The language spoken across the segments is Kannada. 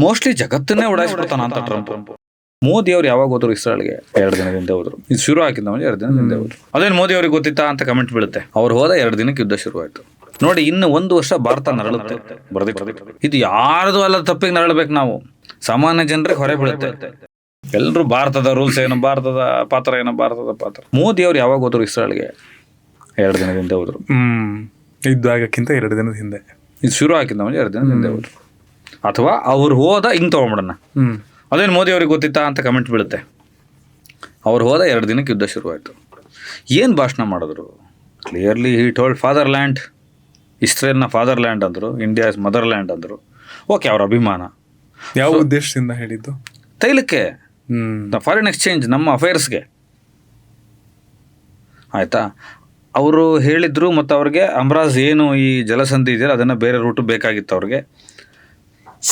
ಮೋಸ್ಟ್ಲಿ ಜಗತ್ತನ್ನೇ ಉಡಾಯಿಸ್ಬಿಡ್ತಾನ ಅಂತ ಟ್ರಂಪ್. ಮೋದಿ ಅವ್ರು ಯಾವಾಗ ಹೋದ್ರು ಇಸ್ರಾಯಲ್ಗೆ? 2 ದಿನದಿಂದ ಹೋದ್ರು. ಇದು ಶುರು ಆಗಿದ್ದ 2 ದಿನದಿಂದ ಹೋದ್ರು. ಅದೇನು ಮೋದಿ ಅವ್ರಿಗೆ ಗೊತ್ತಿತ್ತಾ ಅಂತ ಕಮೆಂಟ್ ಬೀಳುತ್ತೆ. ಅವ್ರು ಹೋದ 2 ದಿನಕ್ಕೆ ಯುದ್ಧ ಶುರುವಾಯ್ತು. ನೋಡಿ, ಇನ್ನು 1 ವರ್ಷ ಭಾರತ ನರಳುತ್ತೆ. ಇದು ಯಾರ್ದು ಅಲ್ಲ ತಪ್ಪಿಗೆ ನರಳಬೇಕು ನಾವು. ಸಾಮಾನ್ಯ ಜನರಿಗೆ ಹೊರೆ ಬೀಳುತ್ತೆ. ಎಲ್ಲರೂ ಭಾರತದ ರೂಲ್ಸ್ ಏನು, ಭಾರತದ ಪಾತ್ರ ಏನು, ಭಾರತದ ಪಾತ್ರ. ಮೋದಿ ಅವ್ರು ಯಾವಾಗ ಹೋದ್ರು ಇಸ್ರಾಯಲ್ಗೆ? 2 ದಿನದಿಂದ ಹೋದ್ರು. ಯುದ್ಧ ಆಗಕ್ಕಿಂತ 2 ದಿನದ ಹಿಂದೆ. ಇದು ಶುರು ಆಗಿದ್ದ 2 ದಿನದಿಂದ ಹೋದ್ರು. ಅಥವಾ ಅವ್ರು ಹೋದ ಹಿಂಗೆ ತಗೊಂಬಿಡೋಣ. ಅದೇನು ಮೋದಿ ಅವ್ರಿಗೆ ಗೊತ್ತಿತ್ತಾ ಅಂತ ಕಮೆಂಟ್ ಬೀಳುತ್ತೆ. ಅವ್ರು ಹೋದ 2 ದಿನಕ್ಕೆ ಯುದ್ಧ ಶುರುವಾಯಿತು. ಏನು ಭಾಷಣ ಮಾಡಿದ್ರು? Clearly he told fatherland. ಇಸ್ರೇಲ್ನ ಫಾದರ್ಲ್ಯಾಂಡ್ ಅಂದರು, ಇಂಡಿಯಾ ಇಸ್ ಮದರ್ಲ್ಯಾಂಡ್ ಅಂದರು. ಓಕೆ, ಅವ್ರ ಅಭಿಮಾನ. ಯಾವ ಉದ್ದೇಶದಿಂದ ಹೇಳಿದ್ದು? ತೈಲಕ್ಕೆ, ಫಾರಿನ್ ಎಕ್ಸ್ಚೇಂಜ್, ನಮ್ಮ ಅಫೇರ್ಸ್ಗೆ. ಆಯಿತಾ? ಅವರು ಹೇಳಿದರು. ಮತ್ತು ಅವ್ರಿಗೆ ಅಮ್ರಾಜ್ ಏನು ಈ ಜಲಸಂಧಿ ಇದೆಯಲ್ಲ, ಅದನ್ನು ಬೇರೆ ರೂಟು ಬೇಕಾಗಿತ್ತು ಅವ್ರಿಗೆ.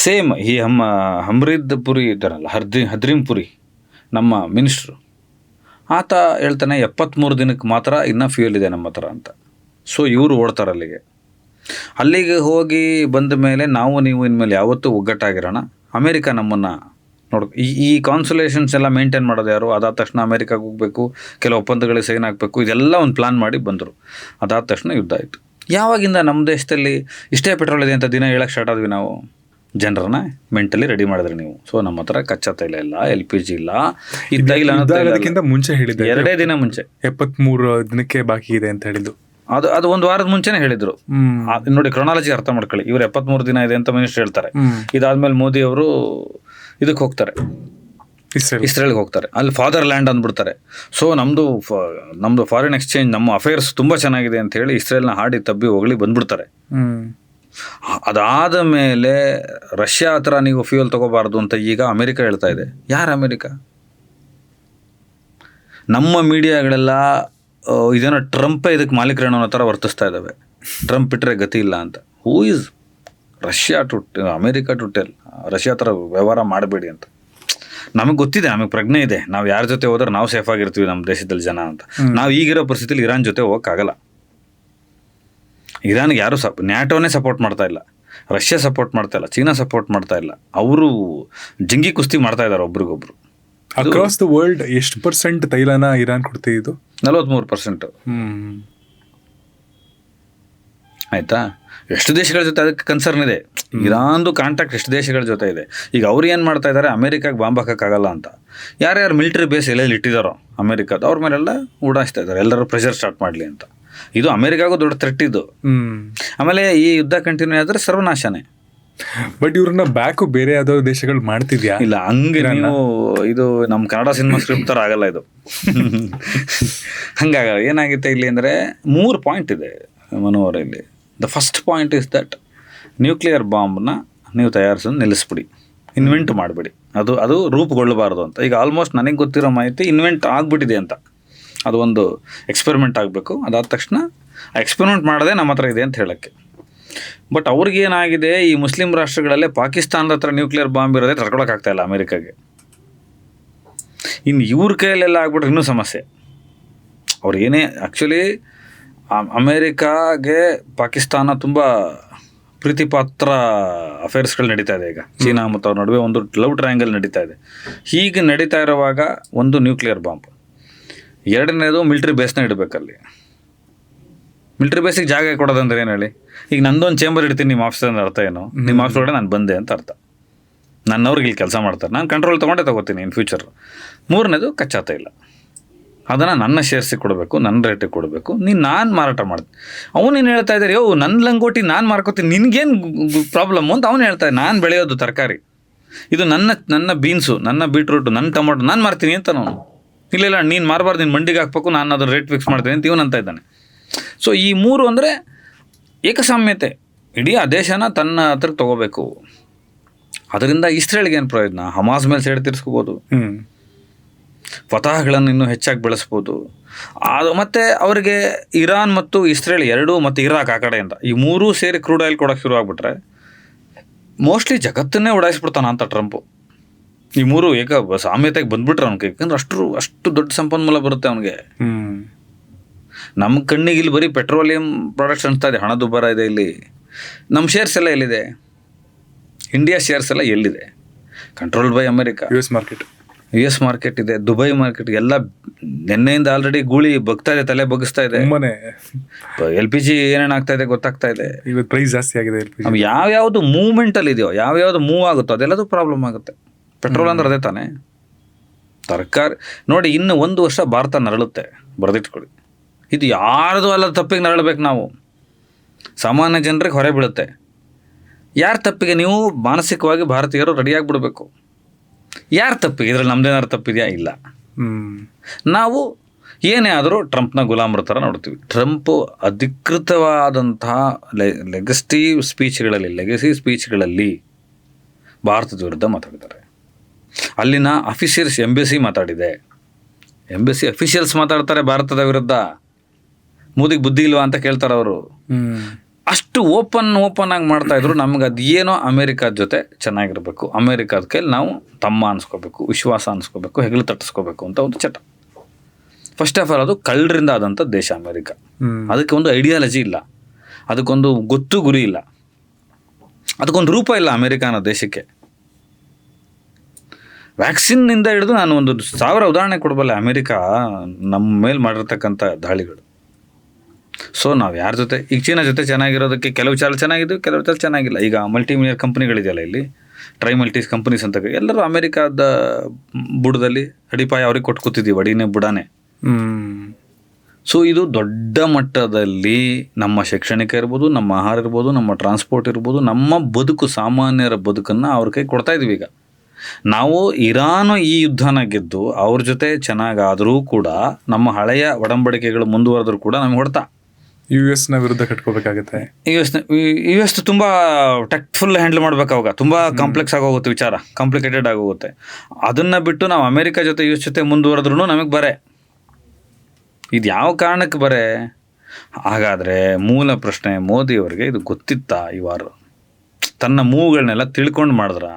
ಸೇಮ್ ಈ ಹಮ್ರೀದ್ ಪುರಿ ಇದ್ದಾರಲ್ಲ, ಹದ್ರೀಮ್ ಪುರಿ, ನಮ್ಮ ಮಿನಿಸ್ಟ್ರು, ಆತ ಹೇಳ್ತಾನೆ 73 ದಿನಕ್ಕೆ ಮಾತ್ರ ಇನ್ನೂ ಫ್ಯೂಯಲ್ ಇದೆ ನಮ್ಮ ಹತ್ರ ಅಂತ. ಸೊ ಇವರು ಓಡ್ತಾರೆ ಅಲ್ಲಿಗೆ ಹೋಗಿ ಬಂದ ಮೇಲೆ ನಾವು ನೀವು ಇನ್ಮೇಲೆ ಯಾವತ್ತೂ ಒಗ್ಗಟ್ಟಾಗಿರೋಣ. ಅಮೇರಿಕ ನಮ್ಮನ್ನು ಈ ಕಾನ್ಸುಲೇಷನ್ಸ್ ಎಲ್ಲ ಮೇಂಟೈನ್ ಮಾಡೋದು ಯಾರು? ಅದಾದ ತಕ್ಷಣ ಅಮೇರಿಕಾಗೆ ಹೋಗಬೇಕು, ಕೆಲವು ಒಪ್ಪಂದಗಳಿಗೆ ಸೈನ್ ಹಾಕಬೇಕು, ಇದೆಲ್ಲ ಒಂದು ಪ್ಲಾನ್ ಮಾಡಿ ಬಂದರು. ಅದಾದ ತಕ್ಷಣ ಯುದ್ಧ ಆಯಿತು. ಯಾವಾಗಿಂದ ನಮ್ಮ ದೇಶದಲ್ಲಿ ಇಷ್ಟೇ ಪೆಟ್ರೋಲ್ ಇದೆ ಅಂತ ದಿನ ಹೇಳಕ್ಕೆ ಸ್ಟಾರ್ಟ್ ಆದ್ವಿ ನಾವು. ಜನರನ್ನ ಮೆಂಟಲಿ ರೆಡಿ ಮಾಡಿದ್ರಿ ನೀವು. ಸೊ ನಮ್ಮ ಹತ್ರ ಕಚ್ಚಾ ತೈಲ ಇಲ್ಲ, LPG ಇಲ್ಲ. ಈ ತೈಲ ಅದಕ್ಕಿಂತ ಮುಂಚೆ ಹೇಳಿದ್ದೆ, 2 ದಿನ ಮುಂಚೆ 73 ದಿನಕ್ಕೆ ಬಾಕಿ ಇದೆ ಅಂತ ಹೇಳಿದ್ದು. ಅದು 1 ವಾರದ ಮುಂಚೆನೇ ಹೇಳಿದ್ರು. ನೋಡಿ, ಕ್ರೊನಾಲಜಿ ಅರ್ಥ ಮಾಡ್ಕೊಳ್ಳಿ. ಇವ್ರು 73 ದಿನ ಇದೆ ಅಂತ ಮಿನಿಸ್ಟರ್ ಹೇಳ್ತಾರೆ. ಇದಾದ್ಮೇಲೆ ಮೋದಿ ಅವರು ಇದಕ್ಕೆ ಹೋಗ್ತಾರೆ, ಇಸ್ರೇಲ್ಗೆ ಹೋಗ್ತಾರೆ. ಅಲ್ಲಿ ಫಾದರ್ ಲ್ಯಾಂಡ್ ಅಂದ್ಬಿಡ್ತಾರೆ. ಸೊ ನಮ್ಮದು ಫಾರಿನ್ ಎಕ್ಸ್ಚೇಂಜ್, ನಮ್ಮ ಅಫೇರ್ಸ್ ತುಂಬ ಚೆನ್ನಾಗಿದೆ ಅಂತ ಹೇಳಿ ಇಸ್ರೇಲ್ನ ಹಾಡಿ ತಬ್ಬಿ ಹೊಗಳಿ ಬಂದ್ಬಿಡ್ತಾರೆ. ಅದಾದ ಮೇಲೆ ರಷ್ಯಾ ಹತ್ರ ನೀವು ಫ್ಯೂಯಲ್ ತಗೋಬಾರ್ದು ಅಂತ ಈಗ ಅಮೆರಿಕ ಹೇಳ್ತಾ ಇದೆ. ಯಾರು ಅಮೆರಿಕ? ನಮ್ಮ ಮೀಡಿಯಾಗಳೆಲ್ಲ ಇದೇನೋ ಟ್ರಂಪೇ ಇದಕ್ಕೆ ಮಾಲೀಕರೇನೋ ಅನ್ನೋ ಥರ ವರ್ತಿಸ್ತಾ ಇದ್ದಾವೆ. ಟ್ರಂಪ್ ಬಿಟ್ಟರೆ ಗತಿ ಇಲ್ಲ ಅಂತ. Who is Russia to America to tell Russia ಥರ ವ್ಯವಹಾರ ಮಾಡಬೇಡಿ ಅಂತ. ನಮಗೆ ಗೊತ್ತಿದೆ, ನಮಗೆ ಪ್ರಜ್ಞೆ ಇದೆ, ನಾವು ಯಾರ ಜೊತೆ ಹೋದ್ರೆ ನಾವು ಸೇಫ್ ಆಗಿರ್ತೀವಿ ನಮ್ಮ ದೇಶದಲ್ಲಿ ಜನ ಅಂತ. ನಾವು ಈಗಿರೋ ಪರಿಸ್ಥಿತಿಲಿ ಇರಾನ್ ಜೊತೆ ಹೋಗೋಕ್ಕಾಗಲ್ಲ. ಇರಾನ್ಗೆ ಯಾರು ನ್ಯಾಟೋನೇ ಸಪೋರ್ಟ್ ಮಾಡ್ತಾ ಇಲ್ಲ, ರಷ್ಯಾ ಸಪೋರ್ಟ್ ಮಾಡ್ತಾ ಇಲ್ಲ, ಚೀನಾ ಸಪೋರ್ಟ್ ಮಾಡ್ತಾ ಇಲ್ಲ. ಅವರು ಜಂಗಿ ಕುಸ್ತಿ ಮಾಡ್ತಾ ಇದ್ದಾರೆ ಒಬ್ರಿಗೊಬ್ರು. ಅಕ್ರಾಸ್ ದ ವರ್ಲ್ಡ್ ಎಷ್ಟು % ತೈಲನ ಇರಾನ್ ಕೊಡ್ತಿದ್ದು? 43%. ಆಯಿತಾ? ಎಷ್ಟು ದೇಶಗಳ ಜೊತೆ ಅದಕ್ಕೆ ಕನ್ಸರ್ನ್ ಇದೆ. ಇರಾನ್ದು ಕಾಂಟ್ಯಾಕ್ಟ್ ಎಷ್ಟು ದೇಶಗಳ ಜೊತೆ ಇದೆ. ಈಗ ಅವ್ರು ಏನು ಮಾಡ್ತಾ ಇದ್ದಾರೆ, ಅಮೇರಿಕಾಗೆ ಬಾಂಬ್ ಹಾಕೋಕ್ಕಾಗಲ್ಲ ಅಂತ ಯಾರ್ಯಾರು ಮಿಲಿಟರಿ ಬೇಸ್ ಎಲ್ಲೆಲ್ಲಿ ಇಟ್ಟಿದ್ದಾರೋ ಅಮೇರಿಕಾದ, ಅವ್ರ ಮೇಲೆಲ್ಲ ಉಡಾಯಿಸ್ತಾ ಇದ್ದಾರೆ, ಎಲ್ಲರೂ ಪ್ರೆಷರ್ ಸ್ಟಾರ್ಟ್ ಮಾಡಲಿ ಅಂತ. ಇದು ಅಮೇರಿಕಾಗೂ ದೊಡ್ಡ ಥ್ರೆಟ್ ಇದು. ಆಮೇಲೆ ಈ ಯುದ್ಧ ಕಂಟಿನ್ಯೂ ಆದರೆ ಸರ್ವನಾಶನೇ. ಬಟ್ ಇವ್ರನ್ನ ಬ್ಯಾಕು ಬೇರೆ ಯಾವ್ದೋ ದೇಶಗಳು ಮಾಡ್ತಿದ್ಯಾ? ಇಲ್ಲ, ಹಂಗೆ ನೀವು ಇದು ನಮ್ಮ ಕನ್ನಡ ಸಿನಿಮಾ ಸ್ಕ್ರಿಪ್ಟ್ ಥರ ಆಗಲ್ಲ ಇದು. ಹಂಗಾಗಲ್ಲ. ಏನಾಗುತ್ತೆ ಇಲ್ಲಿ ಅಂದರೆ 3 ಪಾಯಿಂಟ್ ಇದೆ ಮನೋಹರ ಇಲ್ಲಿ. The first point is that nuclear ಬಾಂಬ್ನ ನೀವು ತಯಾರಿಸೋದು ನಿಲ್ಲಿಸ್ಬಿಡಿ, ಇನ್ವೆಂಟ್ ಮಾಡಿಬಿಡಿ. ಅದು ರೂಪುಗೊಳ್ಳಬಾರ್ದು ಅಂತ. ಈಗ ಆಲ್ಮೋಸ್ಟ್ ನನಗೆ ಗೊತ್ತಿರೋ ಮಾಹಿತಿ ಇನ್ವೆಂಟ್ ಆಗಿಬಿಟ್ಟಿದೆ ಅಂತ. ಅದು ಒಂದು ಎಕ್ಸ್ಪೆರಿಮೆಂಟ್ ಆಗಬೇಕು. ಅದಾದ ತಕ್ಷಣ ಎಕ್ಸ್ಪೆರಿಮೆಂಟ್ ಮಾಡೋದೇ ನಮ್ಮ ಹತ್ರ ಇದೆ ಅಂತ ಹೇಳೋಕ್ಕೆ. ಬಟ್ ಅವ್ರಿಗೇನಾಗಿದೆ, ಈ ಮುಸ್ಲಿಂ ರಾಷ್ಟ್ರಗಳಲ್ಲೇ ಪಾಕಿಸ್ತಾನದ ಹತ್ರ ನ್ಯೂಕ್ಲಿಯರ್ ಬಾಂಬ್ ಇರೋದೇ ತಡ್ಕೊಳಕ್ಕಾಗ್ತಾಯಿಲ್ಲ ಅಮೇರಿಕಾಗೆ. ಇನ್ನು ಇವ್ರ ಕೈಯಲ್ಲೆಲ್ಲ ಆಗ್ಬಿಟ್ರೆ ಇನ್ನೂ ಸಮಸ್ಯೆ. ಅವ್ರು ಏನೇ ಆ್ಯಕ್ಚುಲಿ ಅಮೇರಿಕಾಗೆ ಪಾಕಿಸ್ತಾನ ತುಂಬ ಪ್ರೀತಿಪಾತ್ರ ಅಫೇರ್ಸ್ಗಳು ನಡೀತಾ ಇದೆ. ಈಗ ಚೀನಾ ಮತ್ತು ಅವ್ರ ನಡುವೆ ಒಂದು ಲವ್ ಟ್ರಯಾಂಗಲ್ ನಡೀತಾ ಇದೆ. ಹೀಗೆ ನಡೀತಾ ಇರುವಾಗ ಒಂದು ನ್ಯೂಕ್ಲಿಯರ್ ಬಾಂಬ್, 2ನೇದು ಮಿಲ್ಟ್ರಿ ಬೇಸ್ನ ಇಡಬೇಕಲ್ಲಿ. ಮಿಲ್ಟ್ರಿ ಬೇಸಿಗೆ ಜಾಗ ಕೊಡೋದಂದ್ರೆ ಏನು ಹೇಳಿ? ಈಗ ನಂದೊಂದು ಚೇಂಬರ್ ಇಡ್ತೀನಿ ನಿಮ್ಮ ಆಫೀಸ್ ಅಂದ್ರೆ ಅರ್ಥ ಏನು? ನಿಮ್ಮ ಆಫೀಸ್ ಒಳಗಡೆ ನಾನು ಬಂದೆ ಅಂತ ಅರ್ಥ. ನನ್ನವ್ರಿಗೆ ಇಲ್ಲಿ ಕೆಲಸ ಮಾಡ್ತಾರೆ, ನಾನು ಕಂಟ್ರೋಲ್ ತೊಗೋತೀನಿ ಇನ್ ಫ್ಯೂಚರ್. 3ನೇದು ಕಚ್ಚಾತ ಇಲ್ಲ, ಅದನ್ನು ನನ್ನ ಶೇರ್ಸಿಗೆ ಕೊಡಬೇಕು, ನನ್ನ ರೇಟಿಗೆ ಕೊಡಬೇಕು. ನಾನು ಮಾರಾಟ ಮಾಡ್ತೀನಿ. ಅವನೇನು ಹೇಳ್ತಾ ಇದ್ದಾರೆ, ನನ್ನ ಲಂಗೋಟಿ ನಾನು ಮಾರ್ಕೋತೀನಿ, ನಿನಗೇನು ಪ್ರಾಬ್ಲಮ್ಮು ಅಂತ ಅವನು ಹೇಳ್ತಾ. ನಾನು ಬೆಳೆಯೋದು ತರಕಾರಿ, ಇದು ನನ್ನ ಬೀನ್ಸು, ನನ್ನ ಬೀಟ್ರೂಟು, ನನ್ನ ಟೊಮೊಟೊ ನಾನು ಮಾರ್ತೀನಿ ಅಂತ ನಾನು. ಇಲ್ಲ ನೀನು ಮಾರಬಾರ್ದು, ನೀನು ಮಂಡಿಗೆ ಹಾಕ್ಬೇಕು, ನಾನು ಅದರ ರೇಟ್ ಫಿಕ್ಸ್ ಮಾಡ್ತೀನಿ ಅಂತ ಇವನು ಅಂತ ಇದ್ದಾನೆ. ಸೊ ಈ 3 ಅಂದರೆ ಏಕಸಾಮ್ಯತೆ. ಇಡೀ ಆ ದೇಶನ ತನ್ನ ಹತ್ರಕ್ಕೆ ತೊಗೋಬೇಕು. ಅದರಿಂದ ಇಸ್ರೇಲ್ಗೆ ಏನು ಪ್ರಯೋಜನ? ಹಮಾಸ್ ಮೇಲೆ ಸೈಡ್ ತೀರಿಸ್ಕೋಬೋದು, ಫತಾಹ್ಗಳನ್ನು ಇನ್ನೂ ಹೆಚ್ಚಾಗಿ ಬೆಳೆಸ್ಬೋದು. ಅದು ಮತ್ತು ಅವರಿಗೆ ಇರಾನ್ ಮತ್ತು ಇಸ್ರೇಲ್ 2 ಮತ್ತು ಇರಾಕ್ ಆ ಕಡೆಯಿಂದ ಈ 3 ಸೇರಿ ಕ್ರೂಡ್ ಆಯಿಲ್ ಕೊಡೋಕ್ಕೆ ಶುರು ಆಗಿಬಿಟ್ರೆ ಮೋಸ್ಟ್ಲಿ ಜಗತ್ತನ್ನೇ ಉಡಾಯಿಸ್ಬಿಡ್ತಾನ ಅಂತ ಟ್ರಂಪು. ಈ 3 ಸಾಮ್ಯತೆಗೆ ಬಂದ್ಬಿಟ್ರೆ ಅವ್ನಿಗೆ. ಯಾಕಂದ್ರೆ ಅಷ್ಟು ದೊಡ್ಡ ಸಂಪನ್ಮೂಲ ಬರುತ್ತೆ ಅವನಿಗೆ. ನಮ್ಮ ಕಣ್ಣಿಗೆ ಇಲ್ಲಿ ಬರೀ ಪೆಟ್ರೋಲಿಯಂ ಪ್ರಾಡಕ್ಟ್ಸ್ ಅನಿಸ್ತಾ ಇದೆ, ಹಣ ದುಬ್ಬರ ಇದೆ ಇಲ್ಲಿ. ನಮ್ಮ ಶೇರ್ಸ್ ಎಲ್ಲ ಎಲ್ಲಿದೆ? ಇಂಡಿಯಾ ಶೇರ್ಸ್ ಎಲ್ಲ ಎಲ್ಲಿದೆ? Controlled by America. US market, US market ಇದೆ, ದುಬೈ ಮಾರ್ಕೆಟ್ ಎಲ್ಲ ನಿನ್ನೆಯಿಂದ ಆಲ್ರೆಡಿ ಗೂಳಿ ಬಗ್ತಾ ಇದೆ, ತಲೆ ಬಗ್ಗಿಸ್ತಾ ಇದೆ. LPG ಏನೇನು ಆಗ್ತಾ ಇದೆ ಗೊತ್ತಾಗ್ತಾ ಇದೆ. ಇವತ್ತು ಪ್ರೈಸ್ ಜಾಸ್ತಿ ಆಗಿದೆ LPG. ನಾವು ಯಾವ್ಯಾವುದು ಮೂವ್ಮೆಂಟಲ್ಲಿ ಇದೆಯೋ, ಯಾವ್ಯಾವುದು ಮೂವ್ ಆಗುತ್ತೋ ಅದೆಲ್ಲದೂ ಪ್ರಾಬ್ಲಮ್ ಆಗುತ್ತೆ. ಪೆಟ್ರೋಲ್ ಅಂದ್ರೆ ಅದೇ ತಾನೇ. ತರಕಾರಿ ನೋಡಿ, ಇನ್ನು 1 ವರ್ಷ ಭಾರತ ನರಳುತ್ತೆ, ಬರೆದಿಟ್ಕೊಳ್ಳಿ. ಇದು ಯಾರ್ದು ಅಲ್ಲ ತಪ್ಪಿಗೆ ನರಳಬೇಕು ನಾವು. ಸಾಮಾನ್ಯ ಜನರಿಗೆ ಹೊರೆ ಬೀಳುತ್ತೆ. ಯಾರ ತಪ್ಪಿಗೆ? ನೀವು ಮಾನಸಿಕವಾಗಿ ಭಾರತೀಯರು ರೆಡಿಯಾಗಿಬಿಡ್ಬೇಕು. ಯಾರ ತಪ್ಪಿಗೆ? ಇದರಲ್ಲಿ ನಮ್ದೇನಾದ್ರು ತಪ್ಪಿದೆಯಾ? ಇಲ್ಲ. ನಾವು ಏನೇ ಆದರೂ ಟ್ರಂಪ್ನ ಗುಲಾಮರ ಥರ ನೋಡ್ತೀವಿ. ಟ್ರಂಪು ಅಧಿಕೃತವಾದಂತಹ ಲೆಗಸಿ ಸ್ಪೀಚ್ಗಳಲ್ಲಿ ಭಾರತದ ವಿರುದ್ಧ ಮಾತಾಡಿದ್ದಾರೆ. ಅಲ್ಲಿನ ಅಫಿಷಿಯಲ್ಸ್, ಎಂಬೆಸಿ ಮಾತಾಡಿದೆ. ಎಂಬೆಸಿ ಅಫಿಷಿಯಲ್ಸ್ ಮಾತಾಡ್ತಾರೆ ಭಾರತದ ವಿರುದ್ಧ. ಮೋದಿಗೆ ಬುದ್ಧಿ ಇಲ್ವಾ ಅಂತ ಕೇಳ್ತಾರೆ ಅವರು. ಅಷ್ಟು ಓಪನ್ ಆಗಿ ಮಾಡ್ತಾ ಇದ್ರು. ನಮ್ಗೆ ಅದೇನೋ ಅಮೇರಿಕಾದ ಜೊತೆ ಚೆನ್ನಾಗಿರ್ಬೇಕು, ಅಮೇರಿಕಾದ ಕೈಲಿ ನಾವು ತಮ್ಮ ಅನ್ಸ್ಕೋಬೇಕು, ವಿಶ್ವಾಸ ಅನ್ಸ್ಕೋಬೇಕು, ಹೆಗಲು ತಟ್ಟಿಸ್ಕೋಬೇಕು ಅಂತ ಒಂದು ಚಟ. ಫಸ್ಟ್ ಆಫ್ ಆಲ್ ಅದು ಕಳ್ಳರಿಂದ ಆದಂಥ ದೇಶ ಅಮೇರಿಕ. ಅದಕ್ಕೆ ಒಂದು ಐಡಿಯಾಲಜಿ ಇಲ್ಲ, ಅದಕ್ಕೊಂದು ಗೊತ್ತು ಗುರಿ ಇಲ್ಲ, ಅದಕ್ಕೊಂದು ರೂಪ ಇಲ್ಲ ಅಮೇರಿಕ ಅನ್ನೋ ದೇಶಕ್ಕೆ. ವ್ಯಾಕ್ಸಿನ್ನಿಂದ ಹಿಡಿದು ನಾನು ಒಂದು 1000 ಉದಾಹರಣೆ ಕೊಡಬಲ್ಲೆ ಅಮೇರಿಕ ನಮ್ಮ ಮೇಲೆ ಮಾಡಿರ್ತಕ್ಕಂಥ ದಾಳಿಗಳು. ಸೊ ನಾವು ಯಾರ ಜೊತೆ, ಈಗ ಚೀನಾ ಜೊತೆ ಚೆನ್ನಾಗಿರೋದಕ್ಕೆ ಕೆಲವು ಚಾಲ ಚೆನ್ನಾಗಿದ್ದು, ಕೆಲವು ಚಾಲ ಚೆನ್ನಾಗಿಲ್ಲ. ಈಗ ಮಲ್ಟಿಮಿಲಿಯರ್ ಕಂಪ್ನಿಗಳಿದೆಯಲ್ಲ ಇಲ್ಲಿ, ಟ್ರೈಮಲ್ಟೀಸ್ ಕಂಪ್ನೀಸ್ ಅಂತ, ಎಲ್ಲರೂ ಅಮೇರಿಕಾದ ಬುಡದಲ್ಲಿ ಅಡಿಪಾಯ ಅವ್ರಿಗೆ ಕೊಟ್ಟು ಕೂತಿದ್ದೀವಿ, ಅಡಿನೇ ಬುಡಾನೆ. ಸೊ ಇದು ದೊಡ್ಡ ಮಟ್ಟದಲ್ಲಿ ನಮ್ಮ ಶೈಕ್ಷಣಿಕ ಇರ್ಬೋದು, ನಮ್ಮ ಆಹಾರ ಇರ್ಬೋದು, ನಮ್ಮ ಟ್ರಾನ್ಸ್ಪೋರ್ಟ್ ಇರ್ಬೋದು, ನಮ್ಮ ಬದುಕು, ಸಾಮಾನ್ಯರ ಬದುಕನ್ನು ಅವ್ರ ಕೈ ಕೊಡ್ತಾ ಇದ್ದೀವಿ. ಈಗ ನಾವು ಇರಾನು ಈ ಯುದ್ಧನ ಗೆದ್ದು ಅವ್ರ ಜೊತೆ ಚೆನ್ನಾಗಾದರೂ ಕೂಡ, ನಮ್ಮ ಹಳೆಯ ಒಡಂಬಡಿಕೆಗಳು ಮುಂದುವರೆದ್ರೂ ಕೂಡ ನಮಗೆ ಹೊಡ್ತಾ. US ವಿರುದ್ಧ ಕಟ್ಕೋಬೇಕಾಗುತ್ತೆ. US ತುಂಬ ಟೆಕ್ಟ್ಫುಲ್ ಹ್ಯಾಂಡಲ್ ಮಾಡ್ಬೇಕು. ಅವಾಗ ತುಂಬ ಕಾಂಪ್ಲೆಕ್ಸ್ ಆಗೋಗುತ್ತೆ ವಿಚಾರ, ಕಾಂಪ್ಲಿಕೇಟೆಡ್ ಆಗೋಗುತ್ತೆ. ಅದನ್ನು ಬಿಟ್ಟು ನಾವು ಅಮೇರಿಕ ಜೊತೆ US ಜೊತೆ ಮುಂದುವರೆದ್ರೂ ನಮಗೆ ಬರೆ. ಇದು ಯಾವ ಕಾರಣಕ್ಕೆ ಬರೆ? ಹಾಗಾದರೆ ಮೂಲ ಪ್ರಶ್ನೆ, ಮೋದಿಯವರಿಗೆ ಇದು ಗೊತ್ತಿತ್ತಾ? ಈ ವಾರ ತನ್ನ ಮೂವ್ಗಳನ್ನೆಲ್ಲ ತಿಳ್ಕೊಂಡು ಮಾಡಿದ್ರ?